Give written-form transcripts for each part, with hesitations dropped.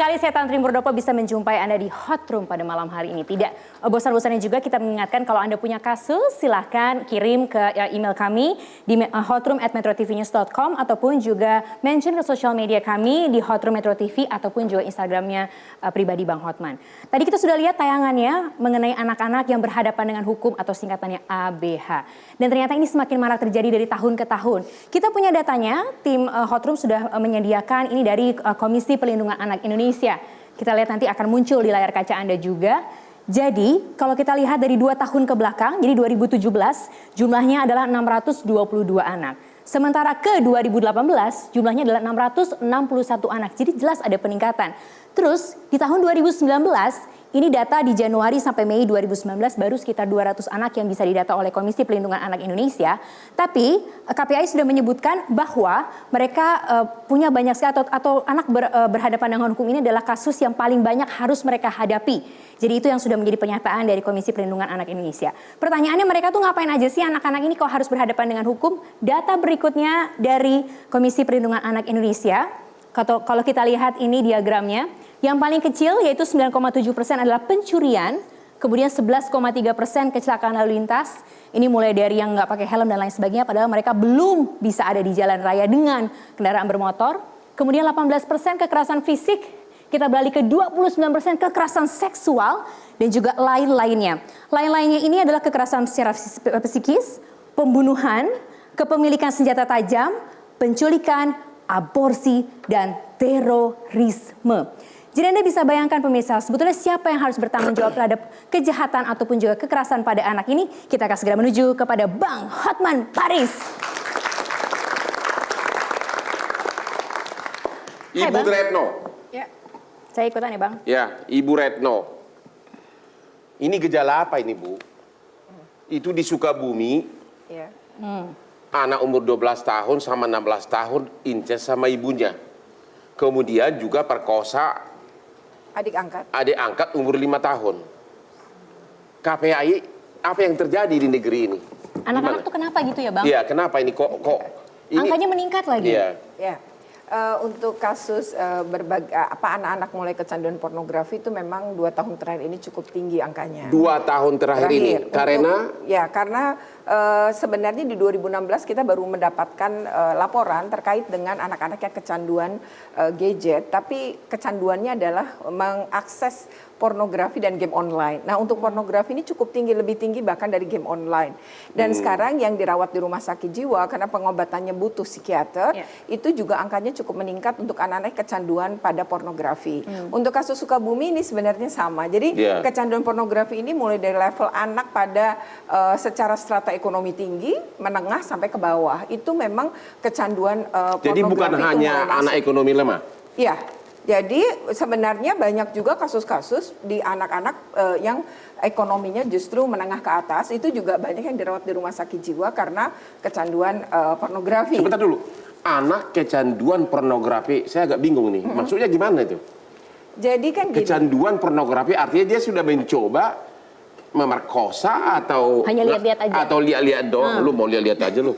sekali saya Tantri Murdopo bisa menjumpai Anda di Hot Room pada malam hari ini. Tidak bosan-bosannya juga kita mengingatkan kalau Anda punya kasus silahkan kirim ke email kami di hotroom@metrotvnews.com ataupun juga mention ke sosial media kami di Hotroom Metro TV ataupun juga Instagramnya pribadi Bang Hotman. Tadi kita sudah lihat tayangannya mengenai anak-anak yang berhadapan dengan hukum atau singkatannya ABH. Dan ternyata ini semakin marak terjadi dari tahun ke tahun. Kita punya datanya, tim Hot Room sudah menyediakan ini dari Komisi Pelindungan Anak Indonesia. Kita lihat nanti akan muncul di layar kaca Anda juga. Jadi kalau kita lihat dari 2 tahun ke belakang, jadi 2017 jumlahnya adalah 622 anak. Sementara ke 2018 jumlahnya adalah 661 anak. Jadi jelas ada peningkatan. Terus di tahun 2019 ini data di Januari sampai Mei 2019 baru sekitar 200 anak yang bisa didata oleh Komisi Pelindungan Anak Indonesia. Tapi KPAI sudah menyebutkan bahwa mereka punya banyak sekali atau anak berhadapan dengan hukum ini adalah kasus yang paling banyak harus mereka hadapi. Jadi itu yang sudah menjadi pernyataan dari Komisi Pelindungan Anak Indonesia. Pertanyaannya mereka tuh ngapain aja sih anak-anak ini kok harus berhadapan dengan hukum? Data berikutnya dari Komisi Perlindungan Anak Indonesia. Kalau kita lihat ini diagramnya, yang paling kecil yaitu 9,7% adalah pencurian, kemudian 11,3% kecelakaan lalu lintas. Ini mulai dari yang nggak pakai helm dan lain sebagainya, padahal mereka belum bisa ada di jalan raya dengan kendaraan bermotor. Kemudian 18% kekerasan fisik, kita beralih ke 29% kekerasan seksual, dan juga lain-lainnya. Lain-lainnya ini adalah kekerasan secara psikis, pembunuhan, kepemilikan senjata tajam, penculikan, aborsi, dan terorisme. Jadi Anda bisa bayangkan pemirsa, sebetulnya siapa yang harus bertanggung jawab terhadap kejahatan ataupun juga kekerasan pada anak ini? Kita akan segera menuju kepada Bang Hotman Paris. Ibu Retno. Ya. Saya ikutan ya Bang. Ya, Ibu Retno. Ini gejala apa ini Bu? Itu di Sukabumi. Ya. Anak umur 12 tahun sama 16 tahun incest sama ibunya. Kemudian juga perkosa Adik angkat umur 5 tahun. KPAI, apa yang terjadi di negeri ini? Anak-anak tuh kenapa gitu ya Bang? Iya, kenapa ini kok ini? Angkanya meningkat lagi. Iya. Ya. Untuk kasus anak-anak mulai kecanduan pornografi itu memang 2 tahun terakhir ini cukup tinggi angkanya. 2 tahun terakhir ini karena sebenarnya di 2016 kita baru mendapatkan laporan terkait dengan anak-anak yang kecanduan gadget, tapi kecanduannya adalah mengakses pornografi dan game online. Nah, untuk pornografi ini cukup tinggi, lebih tinggi bahkan dari game online. Dan sekarang yang dirawat di rumah sakit jiwa karena pengobatannya butuh psikiater, itu juga angkanya cukup meningkat untuk anak-anak kecanduan pada pornografi. Untuk kasus Sukabumi ini sebenarnya sama. Jadi kecanduan pornografi ini mulai dari level anak pada secara strata ekonomi tinggi, menengah sampai ke bawah. Itu memang kecanduan pornografi. Jadi bukan hanya anak ekonomi lemah? Iya. Jadi sebenarnya banyak juga kasus-kasus di anak-anak yang ekonominya justru menengah ke atas, itu juga banyak yang dirawat di rumah sakit jiwa karena kecanduan pornografi. Sebentar dulu, anak kecanduan pornografi, saya agak bingung nih, maksudnya gimana itu? Jadi kan kecanduan pornografi artinya dia sudah mencoba memerkosa atau hanya lihat-lihat aja, atau lihat-lihat doang. Lu mau lihat-lihat aja lu.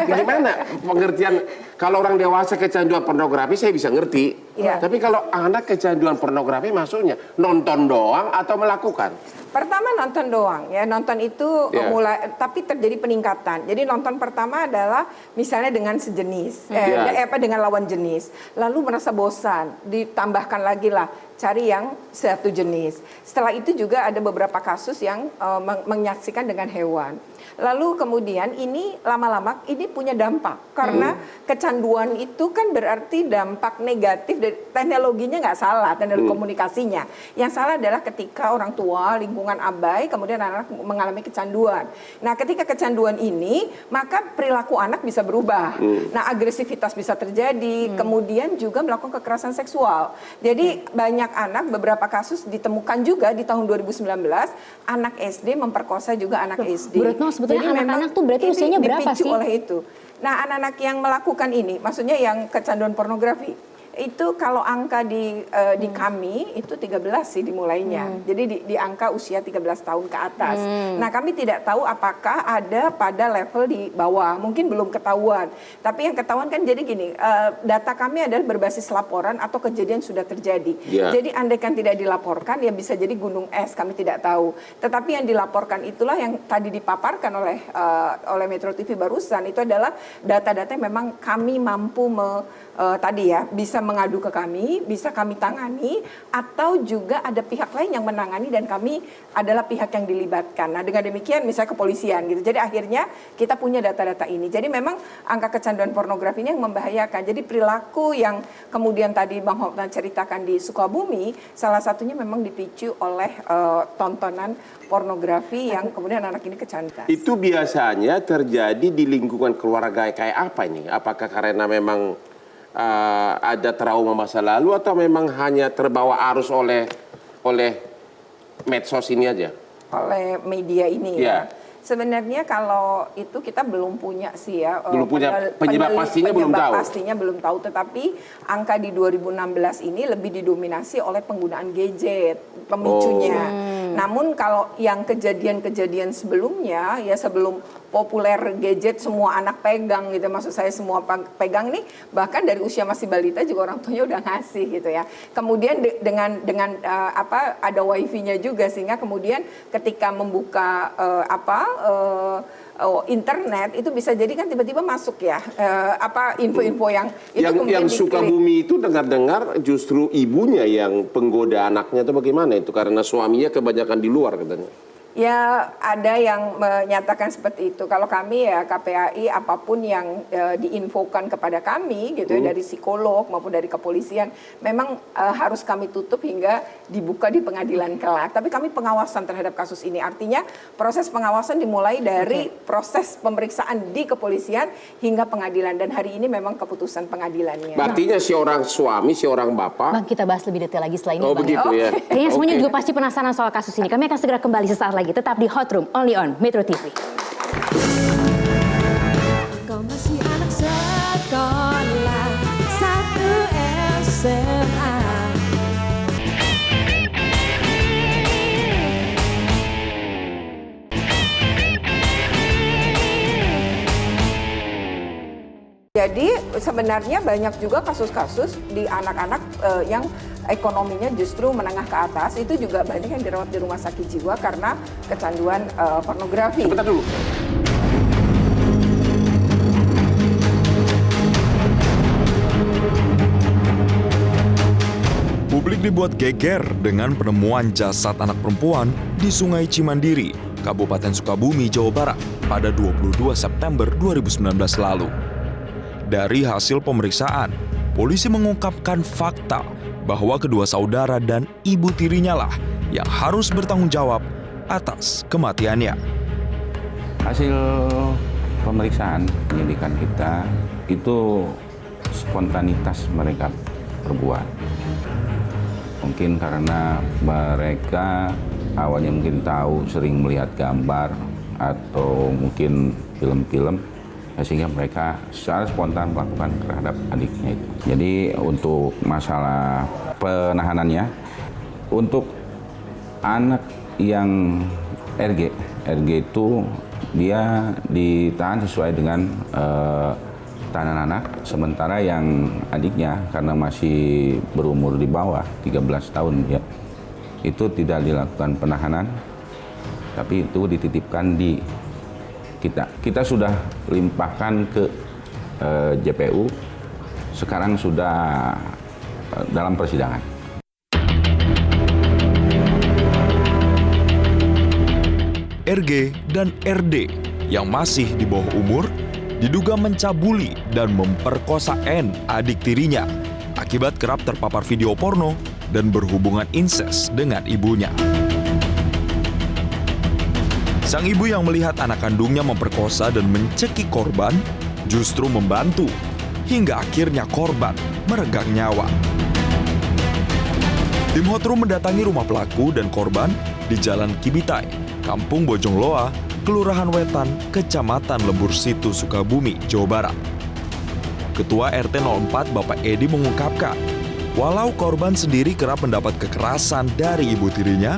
Gimana pengertian? Kalau orang dewasa kecanduan pornografi saya bisa ngerti. Tapi kalau anak kecanduan pornografi maksudnya nonton doang atau melakukan? Pertama nonton doang ya, nonton itu mulai, tapi terjadi peningkatan. Jadi nonton pertama adalah misalnya dengan sejenis, dengan lawan jenis, lalu merasa bosan, ditambahkan lagi lah cari yang satu jenis. Setelah itu juga ada beberapa kasus yang menyaksikan dengan hewan. Lalu kemudian ini lama-lama ini punya dampak karena kecanduan itu kan berarti dampak negatif dari teknologinya nggak salah, teknologi komunikasinya. Yang salah adalah ketika orang tua, lingkungan abai, kemudian anak mengalami kecanduan. Nah, ketika kecanduan ini, maka perilaku anak bisa berubah. Nah, agresivitas bisa terjadi, kemudian juga melakukan kekerasan seksual. Jadi banyak anak, beberapa kasus ditemukan juga di tahun 2019, anak SD memperkosa juga anak SD. Jadi anak-anak tuh berarti usianya berapa sih? Oleh itu. Nah, anak-anak yang melakukan ini, maksudnya yang kecanduan pornografi, Itu kalau angka di kami itu 13 sih dimulainya. Jadi di angka usia 13 tahun ke atas. Nah, kami tidak tahu apakah ada pada level di bawah. Mungkin belum ketahuan. Tapi yang ketahuan kan jadi gini, data kami adalah berbasis laporan atau kejadian sudah terjadi. Jadi andaikan tidak dilaporkan ya bisa jadi gunung es, kami tidak tahu. Tetapi yang dilaporkan itulah yang tadi dipaparkan oleh Metro TV barusan, itu adalah data-data yang memang kami mampu tadi ya bisa mengadu ke kami, bisa kami tangani, atau juga ada pihak lain yang menangani dan kami adalah pihak yang dilibatkan. Nah, dengan demikian misalnya kepolisian gitu. Jadi akhirnya kita punya data-data ini. Jadi memang angka kecanduan pornografi ini yang membahayakan. Jadi perilaku yang kemudian tadi Bang Hotman ceritakan di Sukabumi, salah satunya memang dipicu oleh tontonan pornografi yang kemudian anak ini kecanduan. Itu biasanya terjadi di lingkungan keluarga kayak apa ini? Apakah karena memang ada trauma masa lalu atau memang hanya terbawa arus oleh medsos ini aja? Oleh media ini ya. Sebenarnya kalau itu kita belum punya sih ya. Belum punya penyebab pastinya belum tahu. Pastinya belum tahu, tetapi angka di 2016 ini lebih didominasi oleh penggunaan gadget pemicunya. Namun kalau yang kejadian-kejadian sebelumnya ya sebelum populer gadget semua anak pegang gitu, maksud saya semua pegang nih, bahkan dari usia masih balita juga orang tuanya udah ngasih gitu ya. Kemudian dengan ada wifi-nya juga sehingga kemudian ketika membuka internet itu bisa jadi kan tiba-tiba masuk ya info-info yang itu yang Sukabumi itu dengar-dengar justru ibunya yang penggoda anaknya itu bagaimana itu karena suaminya kebanyakan di luar katanya. Ya ada yang menyatakan seperti itu. Kalau kami ya KPAI apapun yang diinfokan kepada kami gitu ya dari psikolog maupun dari kepolisian memang harus kami tutup hingga dibuka di pengadilan kelak. Tapi kami pengawasan terhadap kasus ini. Artinya proses pengawasan dimulai dari proses pemeriksaan di kepolisian hingga pengadilan dan hari ini memang keputusan pengadilannya. Artinya si orang suami, si orang bapak. Bang, kita bahas lebih detail lagi setelah ini. Oh, Bang. begitu ya. Kayaknya semuanya juga pasti penasaran soal kasus ini. Kami akan segera kembali sesaat lagi. Tetap di Hot Room, only on Metro TV. Kau masih anak sekolah 1 SMA. Jadi sebenarnya banyak juga kasus-kasus di anak-anak yang ekonominya justru menengah ke atas, itu juga banyak yang dirawat di rumah sakit jiwa karena kecanduan pornografi. Sebentar dulu. Publik dibuat geger dengan penemuan jasad anak perempuan di Sungai Cimandiri, Kabupaten Sukabumi, Jawa Barat pada 22 September 2019 lalu. Dari hasil pemeriksaan, polisi mengungkapkan fakta bahwa kedua saudara dan ibu tirinya lah yang harus bertanggung jawab atas kematiannya. Hasil pemeriksaan penyidikan kita itu spontanitas mereka berbuat. Mungkin karena mereka awalnya mungkin tahu sering melihat gambar atau mungkin film-film, sehingga mereka secara spontan melakukan terhadap adiknya itu. Jadi untuk masalah penahanannya, untuk anak yang RG itu dia ditahan sesuai dengan tahanan anak, sementara yang adiknya karena masih berumur di bawah 13 tahun ya, itu tidak dilakukan penahanan, tapi itu dititipkan di kita sudah limpahkan ke JPU, sekarang sudah dalam persidangan. RG dan RD yang masih di bawah umur diduga mencabuli dan memperkosa N, adik tirinya, akibat kerap terpapar video porno dan berhubungan inses dengan ibunya. Sang ibu yang melihat anak kandungnya memperkosa dan mencekik korban justru membantu, hingga akhirnya korban meregang nyawa. Tim Hot Room mendatangi rumah pelaku dan korban di Jalan Kibitai, Kampung Bojongloa, Kelurahan Wetan, Kecamatan Lembur Situ, Sukabumi, Jawa Barat. Ketua RT 04 Bapak Edi mengungkapkan, walau korban sendiri kerap mendapat kekerasan dari ibu tirinya,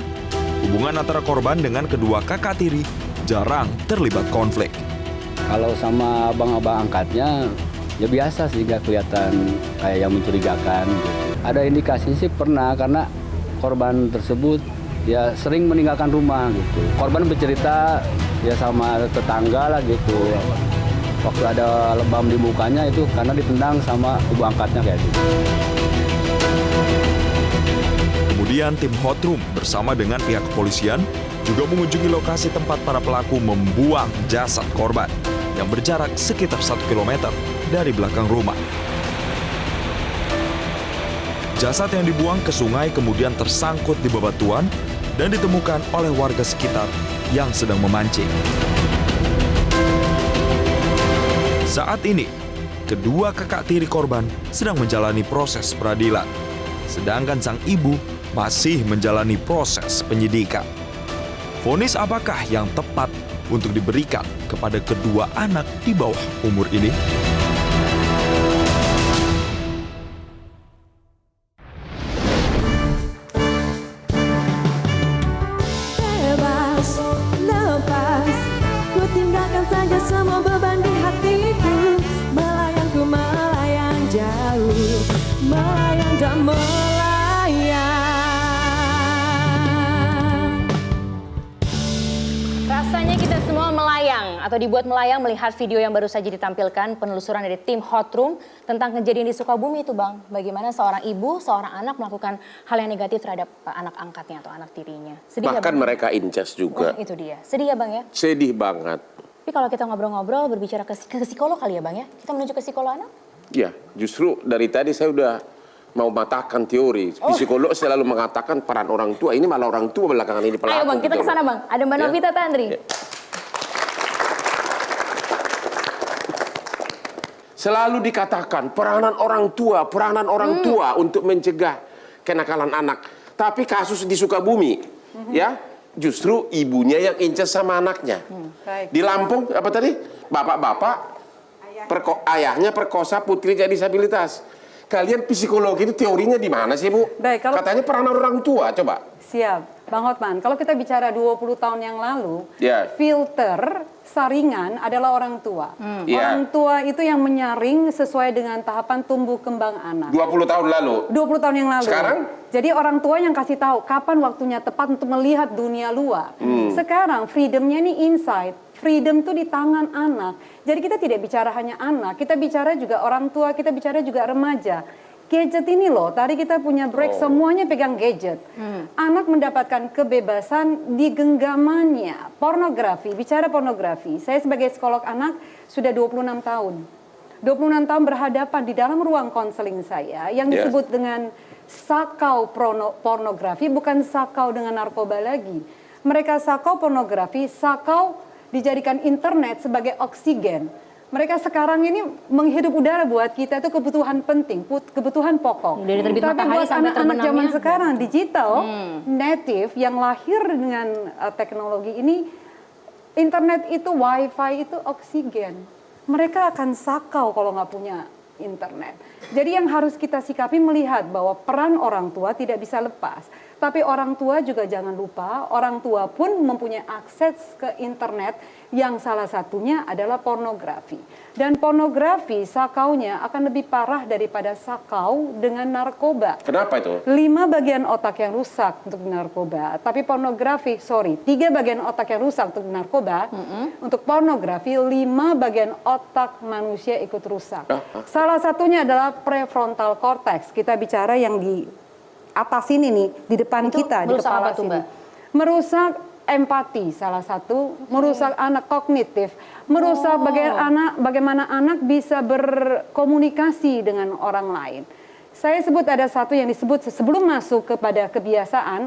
hubungan antara korban dengan kedua kakak tiri jarang terlibat konflik. Kalau sama abang-abang angkatnya, ya biasa sih, nggak kelihatan kayak yang mencurigakan. Ada indikasi sih pernah, karena korban tersebut ya sering meninggalkan rumah gitu. Korban bercerita ya sama tetangga lah gitu. Waktu ada lebam di mukanya itu karena ditendang sama ibu angkatnya kayak gitu. Kemudian tim Hotroom bersama dengan pihak kepolisian juga mengunjungi lokasi tempat para pelaku membuang jasad korban yang berjarak sekitar 1 km dari belakang rumah. Jasad yang dibuang ke sungai kemudian tersangkut di bebatuan dan ditemukan oleh warga sekitar yang sedang memancing. Saat ini, kedua kakak tiri korban sedang menjalani proses peradilan, sedangkan sang ibu masih menjalani proses penyidikan. Vonis apakah yang tepat untuk diberikan kepada kedua anak di bawah umur ini? Bebas, lepas, ku tinggalkan saja semua beban di hatiku. Melayang ku melayang jauh, melayang dan melayang. Rasanya kita semua melayang atau dibuat melayang melihat video yang baru saja ditampilkan penelusuran dari tim Hotroom tentang kejadian di Sukabumi itu, Bang. Bagaimana seorang ibu, seorang anak melakukan hal yang negatif terhadap anak angkatnya atau anak tirinya. Sedih Bahkan ya, Bang? mereka incest juga. Itu dia. Sedih ya, Bang ya? Sedih banget. Tapi kalau kita ngobrol-ngobrol berbicara ke psikolog kali ya, Bang ya? Kita menuju ke psikolog anak? Ya, justru dari tadi saya udah mau matahkan teori. Psikolog selalu mengatakan peran orang tua. Ini malah orang tua belakangan ini pelaku. Ayo, Bang, kita gitu ke sana, loh. Bang. Ada Mbak Ya. Novita Tandri. Ya. Selalu dikatakan peranan orang tua untuk mencegah kenakalan anak. Tapi kasus di Sukabumi, ya justru ibunya yang incest sama anaknya. Di Lampung apa tadi? Bapak-bapak, ayahnya perkosa putrinya disabilitas. Kalian psikologi itu teorinya di mana sih, Bu? Baik, kalau- Katanya peranan orang tua, coba. Siap, Bang Hotman. Kalau kita bicara 20 tahun yang lalu, Ya. filter saringan adalah orang tua. Ya. Orang tua itu yang menyaring sesuai dengan tahapan tumbuh kembang anak. 20 tahun lalu. 20 tahun yang lalu. Sekarang? Jadi orang tua yang kasih tahu kapan waktunya tepat untuk melihat dunia luar. Sekarang freedomnya ini inside. Freedom itu di tangan anak. Jadi kita tidak bicara hanya anak, kita bicara juga orang tua, kita bicara juga remaja. Gadget ini loh, tadi kita punya break semuanya pegang gadget. Anak mendapatkan kebebasan di genggamannya. Pornografi, bicara pornografi. Saya sebagai psikolog anak sudah 26 tahun. 26 tahun berhadapan di dalam ruang konseling saya yang disebut dengan sakau pornografi, bukan sakau dengan narkoba lagi. Mereka sakau pornografi, sakau dijadikan internet sebagai oksigen. Mereka sekarang ini menghirup udara buat kita itu kebutuhan penting, kebutuhan pokok. Dari terbit Tapi matahari buat sampai anak-anak zaman terbenamnya. sekarang digital, native yang lahir dengan teknologi ini, internet itu, wifi itu oksigen. Mereka akan sakau kalau nggak punya internet. Jadi yang harus kita sikapi melihat bahwa peran orang tua tidak bisa lepas. Tapi orang tua juga jangan lupa, orang tua pun mempunyai akses ke internet yang salah satunya adalah pornografi. Dan pornografi sakaunya akan lebih parah daripada sakau dengan narkoba. Kenapa itu? 5 bagian otak yang rusak untuk narkoba, tapi pornografi, 3 bagian otak yang rusak untuk narkoba, untuk pornografi 5 bagian otak manusia ikut rusak. Salah satunya adalah prefrontal cortex, kita bicara yang di atas ini nih, di depan Itu kita, di merusak kepala apa tuh, sini. Mbak? Merusak empati salah satu, merusak anak kognitif, merusak bagaimana anak bisa berkomunikasi dengan orang lain. Saya sebut ada satu yang disebut sebelum masuk kepada kebiasaan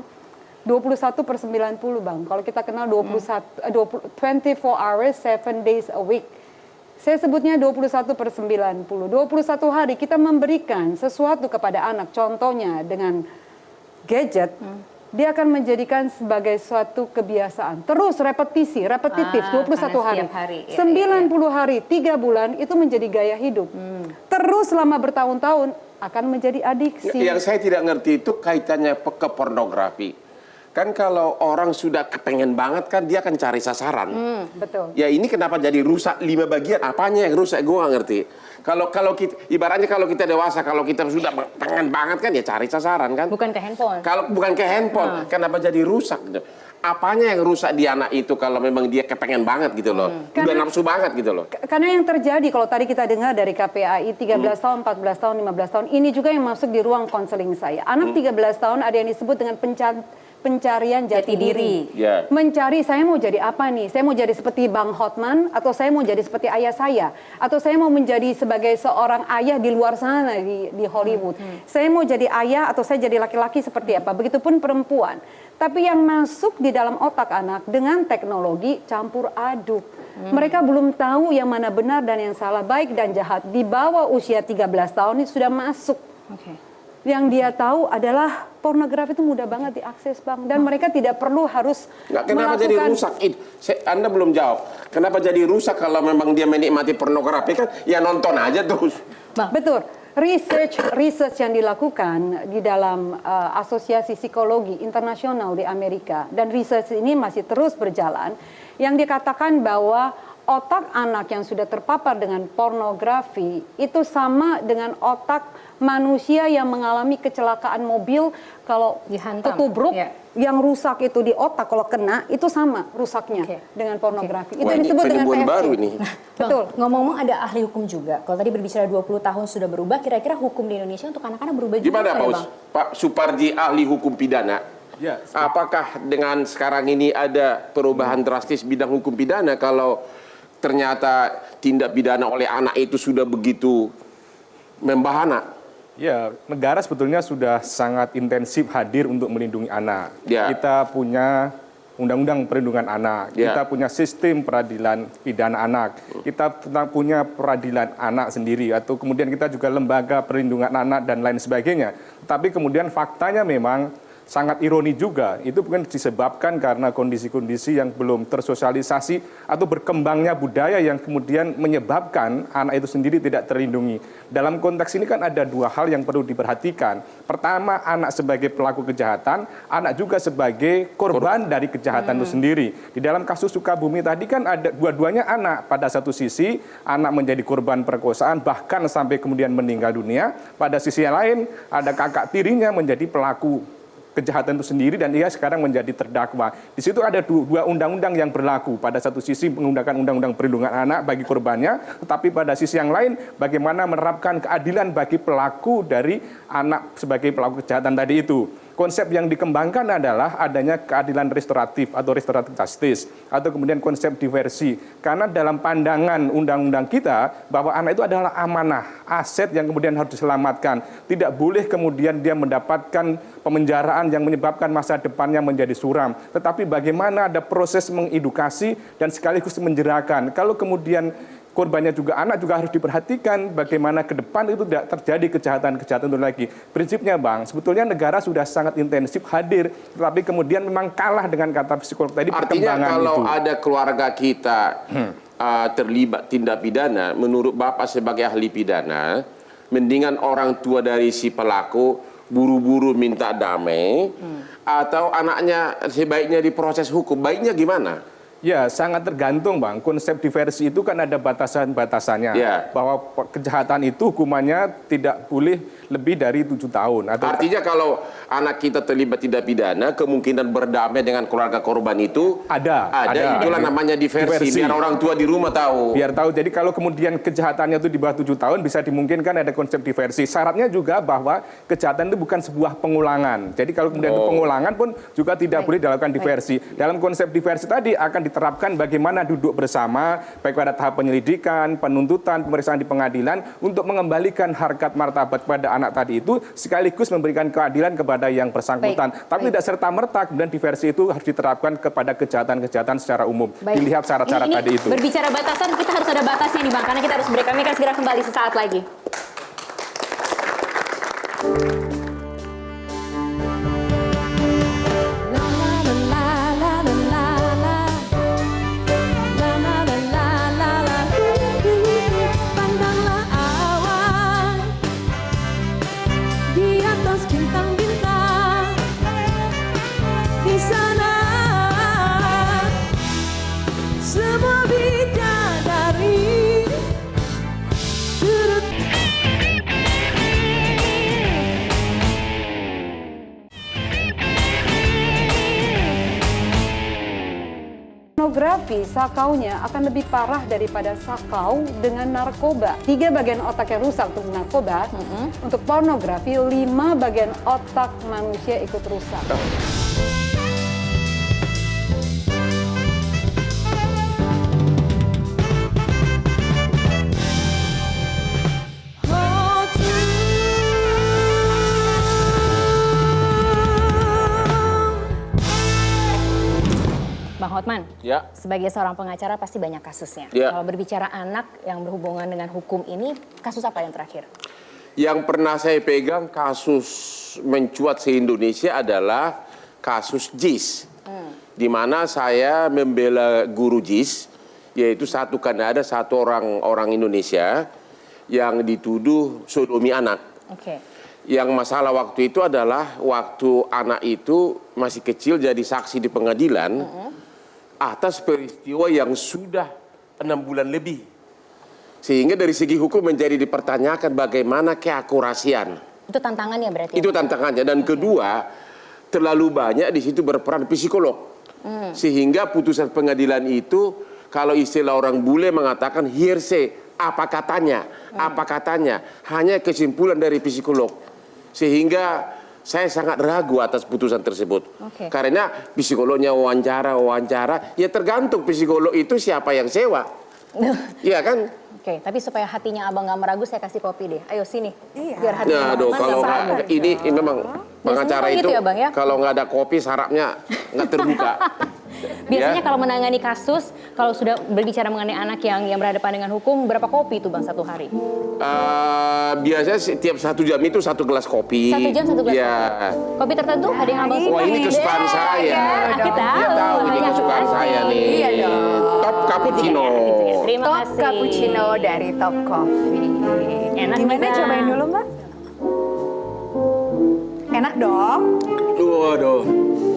21/90, Bang. Kalau kita kenal 24 hours 7 days a week. Saya sebutnya 21/90. 21 hari kita memberikan sesuatu kepada anak, contohnya dengan gadget, dia akan menjadikan sebagai suatu kebiasaan. Terus repetitif 21 karena hari. setiap hari, 90 hari, 3 bulan itu menjadi gaya hidup. terus selama bertahun-tahun akan menjadi adiksi. Yang saya tidak ngerti itu kaitannya ke pornografi. Kan kalau orang sudah kepengen banget kan dia akan cari sasaran. Betul. Ya ini kenapa jadi rusak 5 bagian? Apanya yang rusak? Gue nggak ngerti. Kalau kita, ibaratnya kalau kita dewasa, kalau kita sudah pengen banget kan ya cari sasaran kan. Bukan ke handphone. Kalau bukan ke handphone, kenapa jadi rusak? Gitu. Apanya yang rusak di anak itu kalau memang dia kepengen banget gitu loh. Udah nafsu banget gitu loh. Karena yang terjadi kalau tadi kita dengar dari KPAI 13 tahun, 14 tahun, 15 tahun, ini juga yang masuk di ruang konseling saya. Anak 13 tahun ada yang disebut dengan pencarian jati diri. Yeah. Mencari saya mau jadi apa nih? Saya mau jadi seperti Bang Hotman atau saya mau jadi seperti ayah saya atau saya mau menjadi sebagai seorang ayah di luar sana di Hollywood. Saya mau jadi ayah atau saya jadi laki-laki seperti apa? Begitupun perempuan. Tapi yang masuk di dalam otak anak dengan teknologi campur aduk. Mereka belum tahu yang mana benar dan yang salah, baik dan jahat. Di bawah usia 13 tahun ini sudah masuk. Yang dia tahu adalah pornografi itu mudah banget diakses, Bang. Dan mereka tidak perlu harus kenapa jadi rusak? Anda belum jawab. Kenapa jadi rusak kalau memang dia menikmati pornografi kan? Ya nonton aja terus. Betul. Research yang dilakukan di dalam Asosiasi Psikologi Internasional di Amerika. Dan research ini masih terus berjalan. Yang dikatakan bahwa otak anak yang sudah terpapar dengan pornografi itu sama dengan otak manusia yang mengalami kecelakaan mobil kalau ketubruk, yang rusak itu di otak kalau kena itu sama rusaknya dengan pornografi. Itu disebut dengan PFC. Baru ini. Betul. Ngomong-ngomong ada ahli hukum juga. Kalau tadi berbicara 20 tahun sudah berubah, kira-kira hukum di Indonesia untuk anak-anak berubah juga Gimana ya, Bang? Pak Suparji, ahli hukum pidana? Ya, apakah dengan sekarang ini ada perubahan drastis bidang hukum pidana kalau ternyata tindak pidana oleh anak itu sudah begitu membahana? Ya, negara sebetulnya sudah sangat intensif hadir untuk melindungi anak. Ya. Kita punya Undang-Undang Perlindungan Anak, Ya. kita punya sistem peradilan pidana anak, kita punya peradilan anak sendiri, atau kemudian kita juga lembaga perlindungan anak dan lain sebagainya. Tapi kemudian faktanya memang sangat ironi juga, itu bukan disebabkan karena kondisi-kondisi yang belum tersosialisasi atau berkembangnya budaya yang kemudian menyebabkan anak itu sendiri tidak terlindungi. Dalam konteks ini kan ada dua hal yang perlu diperhatikan. Pertama, anak sebagai pelaku kejahatan, anak juga sebagai korban dari kejahatan itu sendiri. Di dalam kasus Sukabumi tadi kan ada dua-duanya anak. Pada satu sisi, anak menjadi korban perkosaan, bahkan sampai kemudian meninggal dunia. Pada sisi yang lain, ada kakak tirinya menjadi pelaku kejahatan itu sendiri dan ia sekarang menjadi terdakwa. Di situ ada dua undang-undang yang berlaku. Pada satu sisi menggunakan undang-undang perlindungan anak bagi korbannya, tetapi pada sisi yang lain bagaimana menerapkan keadilan bagi pelaku dari anak sebagai pelaku kejahatan tadi itu. Konsep yang dikembangkan adalah adanya keadilan restoratif atau restoratif justice atau kemudian konsep diversi. Karena dalam pandangan undang-undang kita bahwa anak itu adalah amanah, aset yang kemudian harus diselamatkan. Tidak boleh kemudian dia mendapatkan pemenjaraan yang menyebabkan masa depannya menjadi suram. Tetapi bagaimana ada proses mengedukasi dan sekaligus menjerakan. Kalau kemudian korbannya juga anak juga harus diperhatikan bagaimana ke depan itu tidak terjadi kejahatan-kejahatan itu lagi. Prinsipnya Bang, sebetulnya negara sudah sangat intensif hadir, tetapi kemudian memang kalah dengan kata psikolog tadi. Artinya kalau ada keluarga kita terlibat tindak pidana, menurut Bapak sebagai ahli pidana, mendingan orang tua dari si pelaku buru-buru minta damai, atau anaknya sebaiknya diproses hukum, baiknya gimana? Ya, sangat tergantung Bang. Konsep diversi itu kan ada batasan-batasannya. Ya. Bahwa kejahatan itu hukumannya tidak boleh lebih dari 7 tahun. Artinya kalau anak kita terlibat tindak pidana, kemungkinan berdamai dengan keluarga korban itu ada. Itulah namanya diversi. Biar orang tua di rumah tahu. Biar tahu. Jadi kalau kemudian kejahatannya itu di bawah 7 tahun, bisa dimungkinkan ada konsep diversi. Syaratnya juga bahwa kejahatan itu bukan sebuah pengulangan. Jadi kalau kemudian itu pengulangan pun juga tidak boleh dilakukan diversi. Dalam konsep diversi tadi akan diterapkan bagaimana duduk bersama, baik pada tahap penyelidikan, penuntutan, pemeriksaan di pengadilan, untuk mengembalikan harkat martabat kepada anak tadi itu, sekaligus memberikan keadilan kepada yang bersangkutan. Tapi tidak serta-merta kemudian diversi itu harus diterapkan kepada kejahatan-kejahatan secara umum. Dilihat syarat-syarat tadi itu. Berbicara batasan, kita harus ada batasnya nih Bang, karena kita harus break. Kami akan segera kembali sesaat lagi. Pandanglah awal di sana. Semua bidadari turut. Pornografi sakaunya akan lebih parah daripada sakau dengan narkoba. 3 bagian otak yang rusak untuk narkoba, untuk pornografi 5 bagian otak manusia ikut rusak. Bang Hotman, Ya. sebagai seorang pengacara pasti banyak kasusnya. Ya. Kalau berbicara anak yang berhubungan dengan hukum ini, kasus apa yang terakhir? Yang pernah saya pegang kasus mencuat se-Indonesia adalah kasus JIS. Di mana saya membela guru JIS, yaitu satu Kanada, satu orang Indonesia yang dituduh sodomi anak. Oke. Yang masalah waktu itu adalah waktu anak itu masih kecil jadi saksi di pengadilan atas peristiwa yang sudah 6 bulan lebih. Sehingga dari segi hukum menjadi dipertanyakan bagaimana keakurasian. Itu tantangannya berarti? Itu tantangannya. Dan kedua, terlalu banyak di situ berperan psikolog. Sehingga putusan pengadilan itu, kalau istilah orang bule mengatakan hearsay, apa katanya, hanya kesimpulan dari psikolog. Sehingga saya sangat ragu atas putusan tersebut. Oke. Karena psikolognya wawancara, ya tergantung psikolog itu siapa yang sewa. Iya kan? Oke, tapi supaya hatinya abang gak meragu, saya kasih kopi deh. Ayo sini. Iya. Biar hatinya Nah, aduh, Mas kalau gak meragu. nggak ini memang pengacara gitu itu ya, Bang, ya? kalau nggak ada kopi sarapnya nggak terbuka. Biasanya Ya. kalau menangani kasus, kalau sudah berbicara mengenai anak yang berhadapan dengan hukum, berapa kopi itu Bang satu hari? Biasanya setiap 1 jam itu 1 gelas kopi. 1 jam 1 gelas Ya. kopi? Kopi tertentu ada yang abang suka? Wah, ini kesukaan saya. Kita Dia tahu ini banyak kesukaan kasih. saya nih. Iya dong. Top cappuccino. Terima Top kasih. cappuccino dari Top Coffee. Enak nih, Gimana, Bang? cobain dulu, Mbak? Enak dong. Waduh,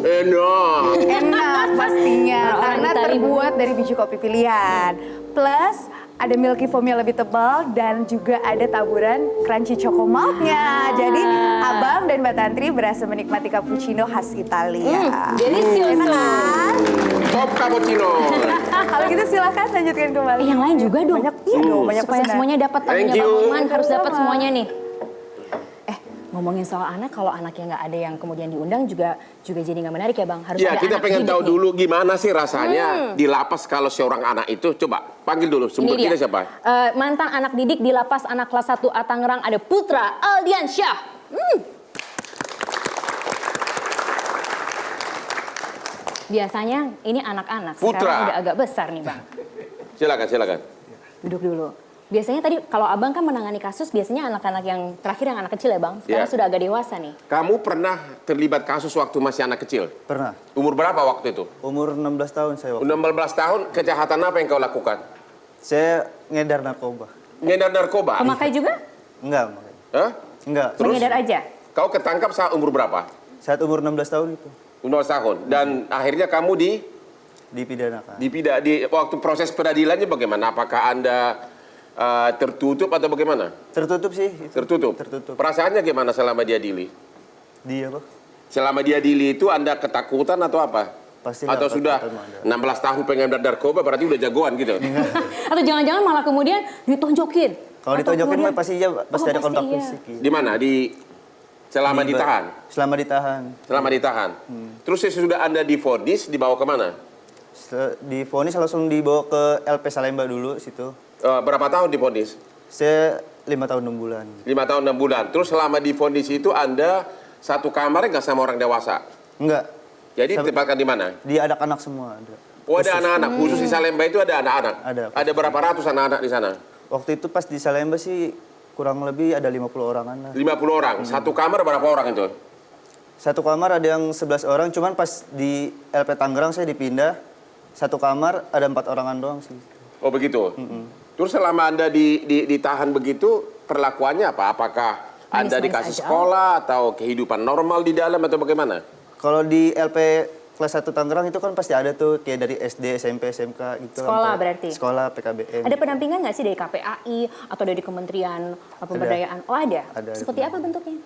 enak. Enak pastinya Orang karena Itali, terbuat dari biji kopi pilihan. Plus ada milky foamnya lebih tebal dan juga ada taburan crunchy choco milknya. Jadi Abang dan Mbak Tantri berasa menikmati cappuccino khas Italia. Delicioso. Enak kan? Top cappuccino. Kalau gitu silakan lanjutkan kembali. Yang lain juga dong. Banyak, iya dong, banyak Supaya pesanan. semuanya dapat Thank tamunya you. Bang Hotman harus dapat Sama-sama. semuanya nih. Ngomongin soal anak, kalau anaknya nggak ada yang kemudian diundang juga jadi nggak menarik ya Bang. Harus Ya, ada kita anak pengen didik tahu nih. dulu gimana sih rasanya di lapas kalau seorang anak itu. Coba panggil dulu sumber Ini dia. kita siapa? Mantan anak didik di lapas anak kelas 1 A Tangerang ada Putra Aldiansyah. Biasanya ini anak-anak, Putra. sekarang udah agak besar nih Bang. Silakan. Duduk dulu. Biasanya tadi kalau Abang kan menangani kasus biasanya anak-anak yang terakhir yang anak kecil ya Bang. Sekarang Ya. sudah agak dewasa nih. Kamu pernah terlibat kasus waktu masih anak kecil? Pernah. Umur berapa waktu itu? Umur 16 tahun saya waktu. 16 tahun, kejahatan apa yang kau lakukan? Saya ngedar narkoba. Ngedar narkoba? Pemakai juga? Enggak, makanya. Hah? Enggak. Mengedar aja? Kau ketangkap saat umur berapa? Saat umur 16 tahun itu 16 tahun. Dan akhirnya kamu dipidanakan. di waktu proses peradilannya bagaimana? Apakah Anda tertutup atau bagaimana? Tertutup sih. Itu. Tertutup. Tertutup. Perasaannya gimana selama diadili? Dia apa? Selama diadili itu Anda ketakutan atau apa? Pasti Atau nggak, sudah ketakutan ada. 16 tahun pengedar narkoba berarti udah jagoan gitu? Atau jangan-jangan malah kemudian ditonjokin? Kalau Atau ditonjokin kemudian- mah pasti iya, pasti ada pasti kontak iya. fisik. Gitu. Di mana? Selama ditahan? Selama ditahan. Selama ditahan. Terus sesudah Anda divonis dibawa kemana? Divonis langsung dibawa ke LP Salemba dulu situ. Berapa tahun divonis? Saya 5 tahun 6 bulan. 5 tahun 6 bulan. Terus selama divonis itu Anda satu kamar nggak sama orang dewasa? Enggak. Jadi ditempatkan di mana? Di anak-anak semua ada. Oh, ada anak-anak. Khusus di Salemba itu ada anak-anak? Ada. Ada berapa ratus anak-anak di sana? Waktu itu pas di Salemba sih kurang lebih ada 50 orangan lah. 50 orang. Satu kamar berapa orang itu? Satu kamar ada yang 11 orang, cuman pas di LP Tangerang saya dipindah, satu kamar ada 4 orangan doang sih. Oh begitu? Terus selama Anda ditahan begitu, perlakuannya apa? Apakah Anda Manis-manis dikasih aja. sekolah atau kehidupan normal di dalam atau bagaimana? Kalau di LP kelas 1 Tangerang itu kan pasti ada tuh kayak dari SD, SMP, SMK gitu. Sekolah sampai berarti? Sekolah, PKBM. Ada pendampingan nggak sih dari KPAI atau dari Kementerian Pemberdayaan? Oh ada? Ada. Seperti apa bentuknya?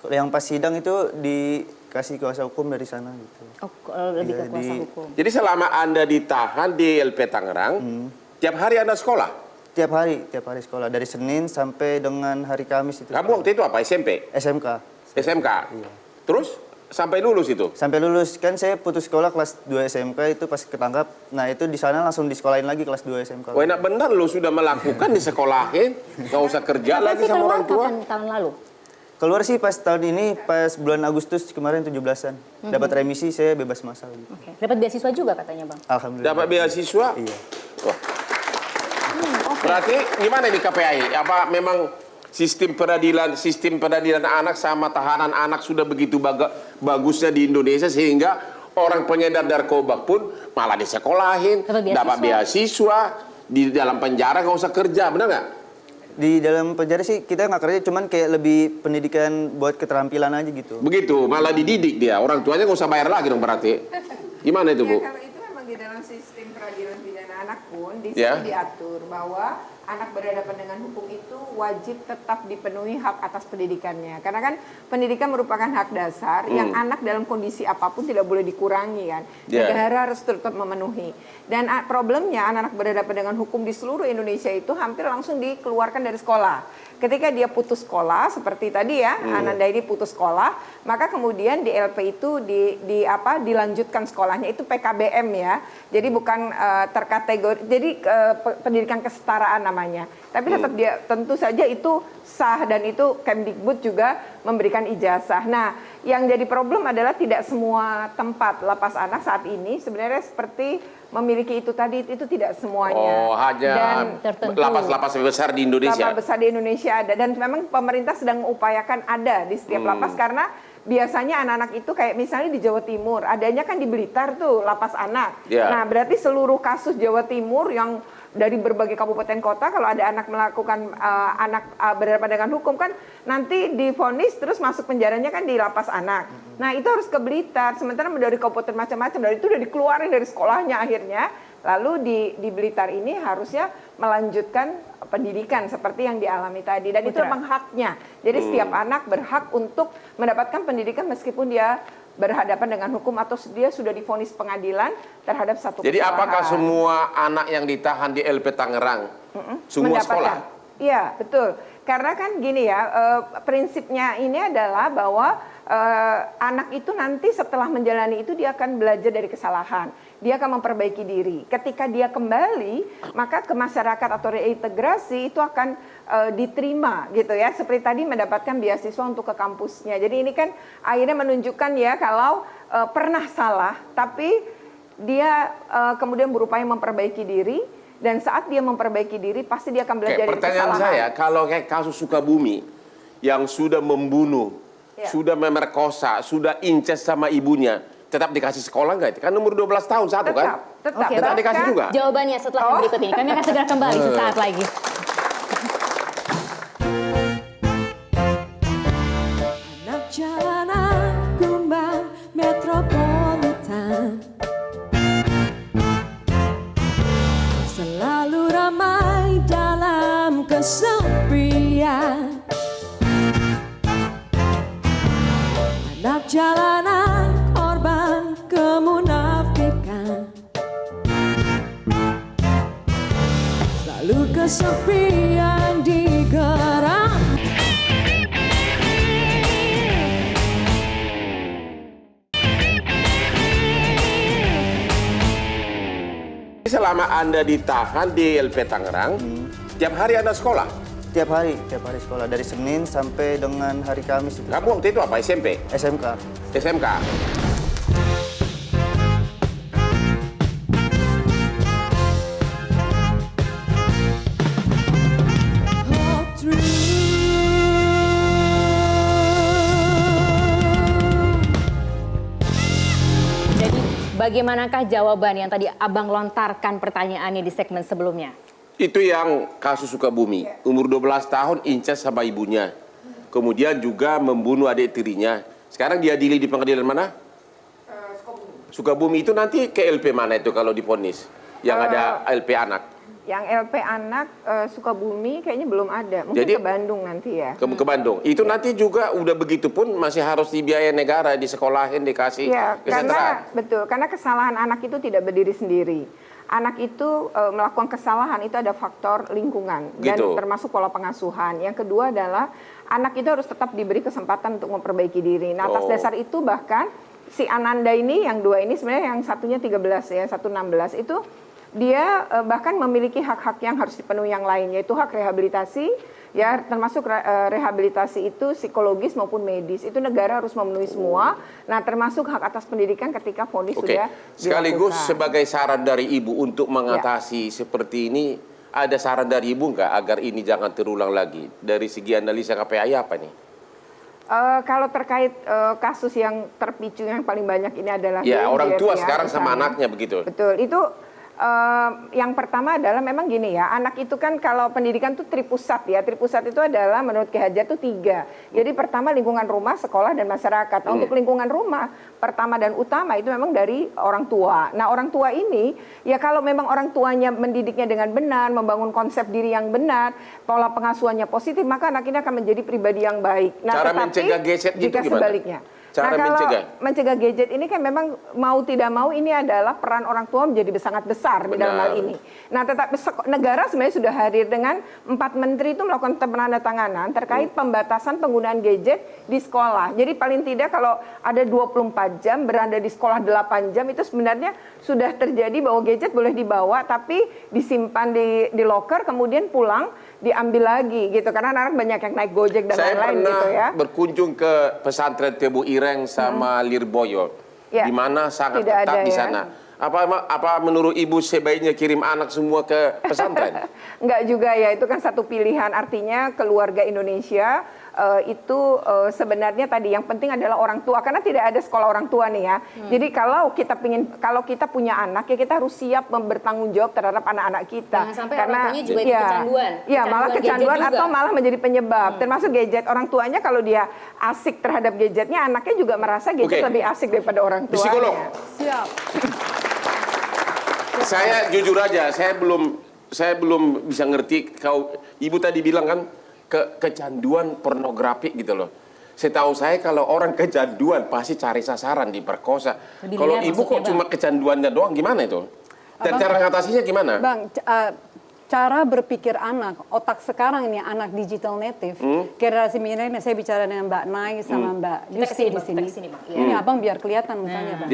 Yang pas sidang itu dikasih kuasa hukum dari sana gitu. Oh, lebih ke Iya, kuasa hukum. Jadi selama Anda ditahan di LP Tangerang, tiap hari Anda sekolah? Tiap hari sekolah dari Senin sampai dengan hari Kamis itu. Kamu waktu itu apa? SMP? SMK. SMK? Iya. Terus sampai lulus itu? Sampai lulus kan saya putus sekolah kelas 2 SMK itu pas ketangkap. Nah, itu di sana langsung disekolahin lagi kelas 2 SMK. Wah, enak benar lu sudah melakukan di sekolahin, nggak usah kerja lagi sama orang tua. Kapan tahun lalu? Keluar sih pas tahun ini, pas bulan Agustus kemarin 17-an. Dapat remisi, saya bebas masal. Gitu. Oke. Dapat beasiswa juga katanya Bang? Alhamdulillah. Dapat beasiswa? Iya. Wah. Berarti gimana nih KPAI? Apa memang sistem peradilan anak sama tahanan anak sudah begitu bagusnya di Indonesia sehingga orang pengedar narkoba pun malah disekolahin, dapat beasiswa, di dalam penjara nggak usah kerja, benar nggak? Di dalam penjara sih kita nggak kerja, cuman kayak lebih pendidikan buat keterampilan aja gitu. Begitu, malah dididik dia. Orang tuanya nggak usah bayar lagi dong berarti. Gimana itu, Bu? Ya, kalau itu memang di dalam sistem peradilan pidana anak pun di situ diatur bahwa anak berhadapan dengan hukum itu wajib tetap dipenuhi hak atas pendidikannya. Karena kan pendidikan merupakan hak dasar yang anak dalam kondisi apapun tidak boleh dikurangi kan. Negara harus tetap memenuhi. Dan problemnya anak-anak berhadapan dengan hukum di seluruh Indonesia itu hampir langsung dikeluarkan dari sekolah. Ketika dia putus sekolah seperti tadi ya, Ananda ini putus sekolah, maka kemudian di LP itu dilanjutkan sekolahnya itu PKBM ya. Jadi bukan terkategori, jadi pendidikan kesetaraan namanya. Tapi tetap dia tentu saja itu sah dan itu Kemdikbud juga memberikan ijazah. Nah, yang jadi problem adalah tidak semua tempat lapas anak saat ini sebenarnya seperti memiliki itu tadi, itu tidak semuanya. Oh, hanya lapas-lapas besar di Indonesia. Lapas besar di Indonesia ada, dan memang pemerintah sedang mengupayakan ada di setiap lapas karena biasanya anak-anak itu kayak misalnya di Jawa Timur, adanya kan di Blitar tuh lapas anak. Nah, berarti seluruh kasus Jawa Timur yang dari berbagai kabupaten kota kalau ada anak melakukan berhadapan dengan hukum kan nanti divonis terus masuk penjaranya kan di lapas anak. Nah, itu harus ke Blitar. Sementara dari kabupaten macam-macam dari itu udah dikeluarin dari sekolahnya akhirnya. Lalu di Blitar ini harusnya melanjutkan pendidikan seperti yang dialami tadi dan itu memang haknya. Jadi setiap anak berhak untuk mendapatkan pendidikan meskipun dia berhadapan dengan hukum atau dia sudah divonis pengadilan terhadap satu kesalahan. Jadi apakah semua anak yang ditahan di LP Tangerang semua sekolah? Iya, betul. Karena kan gini ya, prinsipnya ini adalah bahwa anak itu nanti setelah menjalani itu dia akan belajar dari kesalahan. Dia akan memperbaiki diri. Ketika dia kembali, maka ke masyarakat atau reintegrasi itu akan diterima gitu ya. Seperti tadi mendapatkan beasiswa untuk ke kampusnya. Jadi ini kan akhirnya menunjukkan ya kalau pernah salah, tapi dia kemudian berupaya memperbaiki diri. Dan saat dia memperbaiki diri, pasti dia akan belajar dari kesalahan. Pertanyaan saya, kalau kayak kasus Sukabumi yang sudah membunuh, sudah memerkosa, sudah incest sama ibunya, tetap dikasih sekolah nggak? Kan umur 12 tahun satu kan? Tetap. Tetap dikasih juga? Jawabannya setelah yang berikut ini. Kami akan segera kembali sesaat lagi. Anak jalanan kumbang metropolitan selalu ramai dalam kesepian. Anak jalanan korban kemunafikan, selalu kesepian digerak. Selama Anda ditahan di LP Tangerang, tiap hari Anda sekolah? Tiap hari sekolah dari Senin sampai dengan hari Kamis itu. Kamu waktu itu apa? SMP? SMK. SMK. Bagaimanakah jawaban yang tadi Abang lontarkan pertanyaannya di segmen sebelumnya? Itu yang kasus Sukabumi. Umur 12 tahun incest sama ibunya. Kemudian juga membunuh adik tirinya. Sekarang diadili di pengadilan mana? Sukabumi itu nanti ke LP mana itu kalau diponis? Yang ada LP anak? Yang LP anak Sukabumi kayaknya belum ada. Mungkin Jadi, ke Bandung nanti ya. Ke Bandung. Itu nanti juga udah begitu pun masih harus dibiayai negara, disekolahin, dikasih Ya, kesetaraan. karena kesalahan anak itu tidak berdiri sendiri. Anak itu melakukan kesalahan itu ada faktor lingkungan dan termasuk pola pengasuhan. Yang kedua adalah anak itu harus tetap diberi kesempatan untuk memperbaiki diri. Nah, atas dasar itu bahkan si Ananda ini yang 2 ini sebenarnya yang satunya 13 ya, 116 itu dia bahkan memiliki hak-hak yang harus dipenuhi yang lain, yaitu hak rehabilitasi, ya termasuk rehabilitasi itu psikologis maupun medis. Itu negara harus memenuhi semua. Nah, termasuk hak atas pendidikan ketika vonis sudah sekaligus dilakukan. sebagai saran dari Ibu untuk mengatasi seperti ini, ada saran dari Ibu nggak agar ini jangan terulang lagi? Dari segi analisa KPAI apa nih? Kalau terkait kasus yang terpicu yang paling banyak ini adalah ya orang tua ya, sekarang sama anaknya begitu. Betul, itu yang pertama adalah memang gini ya, anak itu kan kalau pendidikan tuh tripusat ya, tripusat itu adalah menurut Ki Hajar tuh 3. Jadi pertama lingkungan rumah, sekolah, dan masyarakat. Nah, untuk lingkungan rumah, pertama dan utama itu memang dari orang tua. Nah, orang tua ini ya kalau memang orang tuanya mendidiknya dengan benar, membangun konsep diri yang benar, pola pengasuhannya positif, maka anak ini akan menjadi pribadi yang baik. Nah, cara tetapi mencegah gadget gitu jika gimana? Sebaliknya. Cara mencegah gadget ini kan memang mau tidak mau ini adalah peran orang tua menjadi sangat besar di dalam hal ini. Nah, tetapi negara sebenarnya sudah hadir dengan 4 menteri itu melakukan penandatanganan terkait pembatasan penggunaan gadget di sekolah. Jadi paling tidak kalau ada 24 jam berada di sekolah 8 jam itu sebenarnya sudah terjadi bahwa gadget boleh dibawa tapi disimpan di locker, kemudian pulang diambil lagi gitu, karena anak banyak yang naik Gojek dan lain-lain gitu ya. Saya pernah berkunjung ke pesantren Tebu Ireng sama Lirboyo, di mana sangat ketat di sana. Apa menurut Ibu sebaiknya kirim anak semua ke pesantren? Enggak juga ya, itu kan satu pilihan. Artinya keluarga Indonesia itu sebenarnya tadi yang penting adalah orang tua, karena tidak ada sekolah orang tua nih ya. Jadi kalau kita punya anak ya kita harus siap bertanggung jawab terhadap anak-anak kita. Jangan sampai orang tuanya juga itu kecanduan. Ya, malah kecanduan atau malah menjadi penyebab. Termasuk gadget, orang tuanya kalau dia asik terhadap gadgetnya, anaknya juga merasa gadget lebih asik daripada orang tuanya. Psikolog. Siap. Saya jujur aja, saya belum bisa ngerti. Ibu tadi bilang kan kecanduan pornografi gitu loh. Setahu saya kalau orang kecanduan pasti cari sasaran, diperkosa. Kalau Ibu kok cuma kecanduannya doang, gimana itu? Dan cara mengatasinya gimana? Bang, cara berpikir anak, otak sekarang ini anak digital native, generasi milenial, saya bicara dengan Mbak Nai sama Mbak Yusti di sini. Ini abang biar kelihatan mukanya, Bang.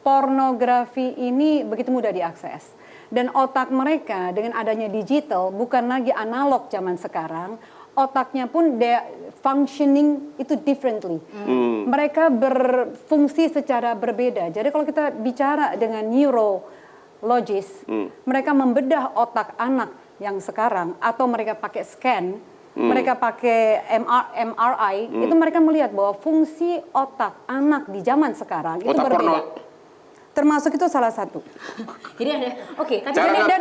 Pornografi ini begitu mudah diakses. Dan otak mereka dengan adanya digital bukan lagi analog zaman sekarang, otaknya pun functioning itu differently. Mereka berfungsi secara berbeda. Jadi kalau kita bicara dengan neurologis, mereka membedah otak anak yang sekarang atau mereka pakai scan, mereka pakai MRI, itu mereka melihat bahwa fungsi otak anak di zaman sekarang itu berbeda. Termasuk itu salah satu. Jadi ada,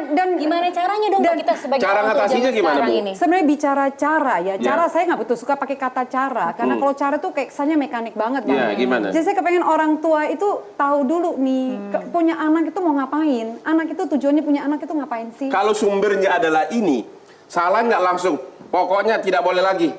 dan gimana caranya dong kita sebagai cara ngatasinya gimana, Bu? ini? Sebenarnya bicara cara ya, cara saya nggak betul suka pakai kata cara, karena kalau cara tuh kayak kesannya mekanik banget. Gimana? Jadi saya kepengen orang tua itu tahu dulu nih, punya anak itu mau ngapain, anak itu tujuannya punya anak itu ngapain sih? Kalau sumbernya adalah ini, salah nggak langsung, pokoknya tidak boleh lagi?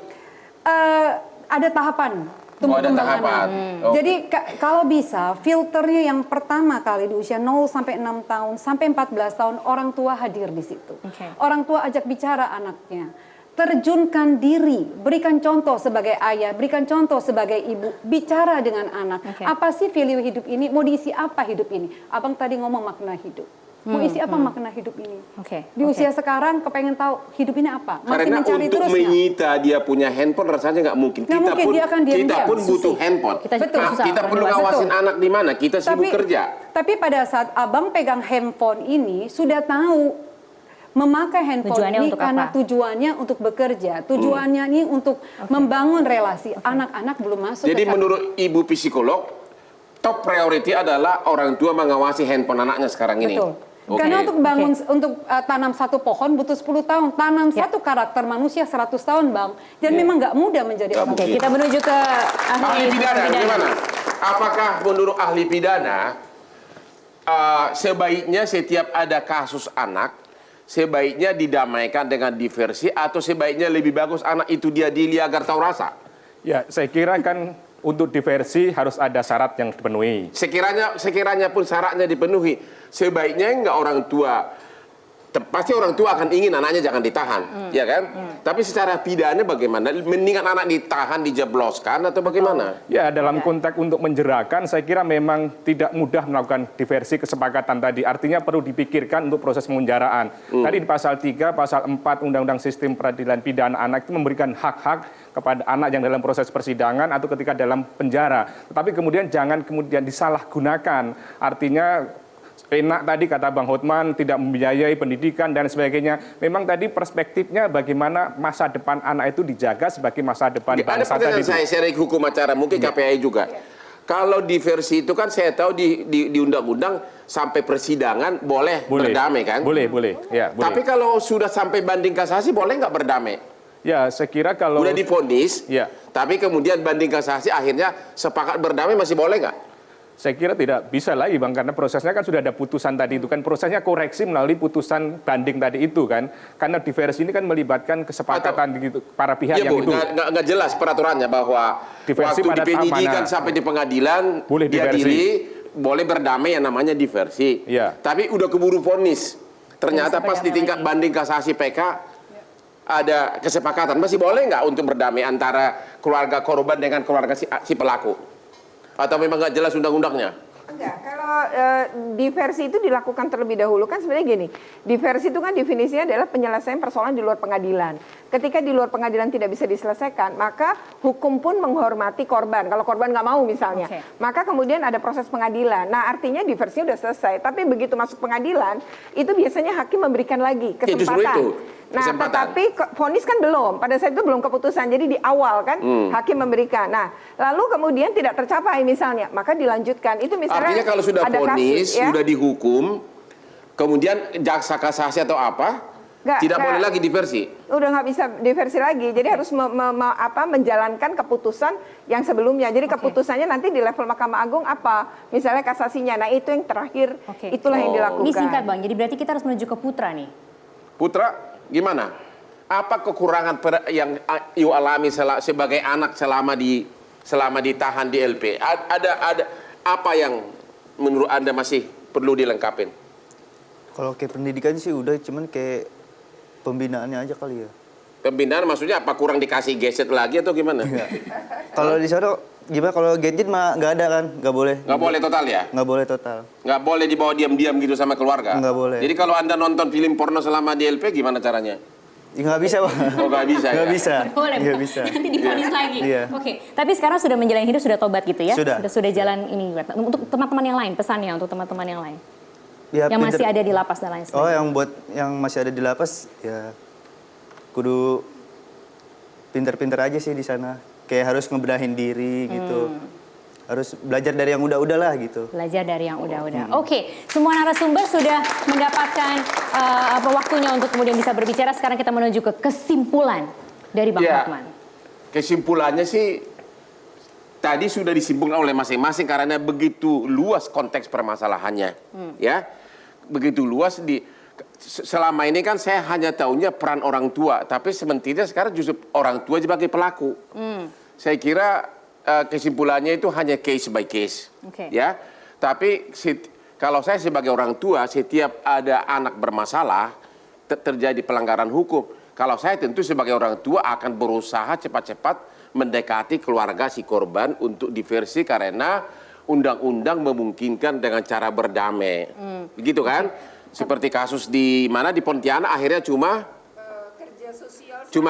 Ada tahapan. Ada tahapan. Jadi kalau bisa filternya yang pertama kali di usia 0 sampai 6 tahun sampai 14 tahun orang tua hadir di situ. Orang tua ajak bicara anaknya. Terjunkan diri, berikan contoh sebagai ayah, berikan contoh sebagai ibu, bicara dengan anak. Apa sih value hidup ini? Mau diisi apa hidup ini? Abang tadi ngomong makna hidup. Mau isi apa makna hidup ini? Di usia sekarang kepengen tahu hidup ini apa? Masih karena mencari untuk menyita dia punya handphone rasanya nggak mungkin. Kita pun butuh handphone. Kita perlu ngawasin anak di mana? Kita sibuk kerja. Tapi pada saat abang pegang handphone ini sudah tahu memakai handphone ini karena tujuannya untuk bekerja, tujuannya ini untuk membangun relasi. Anak-anak belum masuk. Jadi menurut Ibu psikolog, top priority adalah orang tua mengawasi handphone anaknya sekarang ini. Karena untuk bangun, untuk tanam satu pohon butuh 10 tahun, tanam satu karakter manusia 100 tahun, Bang. Dan memang nggak mudah menjadi orang. Kita menuju ke ahli pidana. Gimana? apakah menurut ahli pidana sebaiknya setiap ada kasus anak sebaiknya didamaikan dengan diversi atau sebaiknya lebih bagus anak itu diadili agar tahu rasa? Ya, saya kira kan untuk diversi harus ada syarat yang dipenuhi. Sekiranya pun syaratnya dipenuhi, sebaiknya enggak orang tua, pasti orang tua akan ingin anaknya jangan ditahan, ya kan? Tapi secara pidana bagaimana? Mendingan anak ditahan, dijebloskan atau bagaimana? Ya, dalam konteks untuk menjerakan, saya kira memang tidak mudah melakukan diversi kesepakatan tadi. Artinya perlu dipikirkan untuk proses penjarakan. Tadi di pasal 3, pasal 4 Undang-Undang Sistem Peradilan Pidana Anak itu memberikan hak-hak kepada anak yang dalam proses persidangan atau ketika dalam penjara. Tetapi kemudian jangan kemudian disalahgunakan. Artinya enak tadi kata Bang Hotman tidak membiayai pendidikan dan sebagainya. Memang tadi perspektifnya bagaimana masa depan anak itu dijaga sebagai masa depan bangsa tadi. Ada pertanyaan saya hukum acara, mungkin KPI juga. Kalau diversi itu kan saya tahu di undang-undang sampai persidangan boleh berdamai kan? Boleh. Ya, boleh. Tapi kalau sudah sampai banding kasasi boleh nggak berdamai? Ya, saya kira kalau udah divonis, ya. Tapi kemudian banding kasasi akhirnya sepakat berdamai masih boleh nggak? Saya kira tidak bisa lagi Bang, karena prosesnya kan sudah ada putusan tadi itu kan, prosesnya koreksi melalui putusan banding tadi itu kan, karena diversi ini kan melibatkan kesepakatan gitu para pihak ya, yang itu. Nggak jelas peraturannya bahwa diversi waktu pada di penyidikan sampai di pengadilan boleh diadili, boleh berdamai yang namanya diversi. Ya. Tapi udah keburu vonis, ternyata pas di tingkat banding kasasi PK ada kesepakatan, masih boleh nggak untuk berdamai antara keluarga korban dengan keluarga si pelaku? Atau memang nggak jelas undang-undangnya? Enggak, kalau diversi itu dilakukan terlebih dahulu kan sebenarnya gini, diversi itu kan definisinya adalah penyelesaian persoalan di luar pengadilan. Ketika di luar pengadilan tidak bisa diselesaikan, maka hukum pun menghormati korban. Kalau korban nggak mau misalnya, maka kemudian ada proses pengadilan. Nah artinya diversi udah selesai, tapi begitu masuk pengadilan, itu biasanya hakim memberikan lagi kesempatan. Nah, tetapi vonis kan belum. Pada saat itu belum keputusan. Jadi di awal kan hakim memberikan. Nah, lalu kemudian tidak tercapai misalnya, maka dilanjutkan. Itu misalnya artinya kalau sudah vonis, ya? sudah dihukum, kemudian jaksa kasasi atau apa, tidak boleh lagi diversi. Udah nggak bisa diversi lagi. Jadi harus menjalankan keputusan yang sebelumnya. Jadi keputusannya nanti di level Mahkamah Agung apa? Misalnya kasasinya. Nah, itu yang terakhir. Itulah yang dilakukan. Ini singkat Bang. Jadi berarti kita harus menuju ke Putra nih. Putra, gimana? Apa kekurangan yang you alami sebagai anak selama ditahan di LP? Ada apa yang menurut Anda masih perlu dilengkapin? Kalau kayak pendidikan sih udah, cuman kayak pembinaannya aja kali ya. Pembinaan maksudnya apa? Kurang dikasih gadget lagi atau gimana? Kalau di sana gimana? Kalau gadget mah nggak ada kan? Nggak boleh. Nggak boleh total ya? Nggak boleh total. Nggak boleh dibawa diam-diam gitu sama keluarga? Nggak boleh. Jadi kalau Anda nonton film porno selama di LP gimana caranya? Ya, nggak bisa, Pak. Oh, nggak bisa Nggak ya? bisa. Boleh, Nggak bisa. nanti divonis lagi. Iya. Oke, tapi sekarang sudah menjalani hidup, sudah tobat gitu ya? Sudah jalan ini. Untuk teman-teman yang lain, pesannya untuk teman-teman yang lain? Ya, yang masih ada di lapas dan lain sebagainya. yang buat yang masih ada di lapas, ya kudu pinter-pinter aja sih di sana. Kayak harus ngebenahin diri gitu. Harus belajar dari yang udah-udah lah gitu. Belajar dari yang udah-udah. Oke, semua narasumber sudah mendapatkan waktunya untuk kemudian bisa berbicara. Sekarang kita menuju ke kesimpulan dari Bang Hotman. Kesimpulannya sih tadi sudah disimpulkan oleh masing-masing karena begitu luas konteks permasalahannya, ya, begitu luas selama ini kan saya hanya tahunya peran orang tua, tapi sebenarnya sekarang justru orang tua sebagai pelaku. Saya kira kesimpulannya itu hanya case by case, ya. Tapi kalau saya sebagai orang tua, setiap ada anak bermasalah terjadi pelanggaran hukum, kalau saya tentu sebagai orang tua akan berusaha cepat-cepat mendekati keluarga si korban untuk diversi karena undang-undang memungkinkan dengan cara berdamai, begitu kan? Seperti kasus di Pontianak akhirnya cuma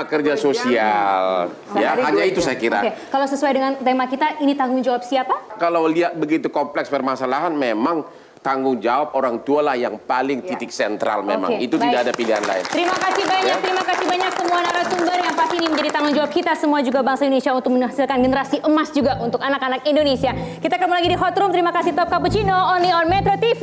kerja sosial. Ya, hanya itu saya kira. Kalau sesuai dengan tema kita, ini tanggung jawab siapa? Kalau lihat begitu kompleks permasalahan, memang tanggung jawab orang tua lah yang paling titik sentral memang. Itu tidak ada pilihan lain. Terima kasih banyak, terima kasih banyak semua narasumber yang pasti ini menjadi tanggung jawab kita semua juga bangsa Indonesia untuk menghasilkan generasi emas juga untuk anak-anak Indonesia. Kita kembali lagi di Hot Room. Terima kasih Top Cappuccino, only on Metro TV.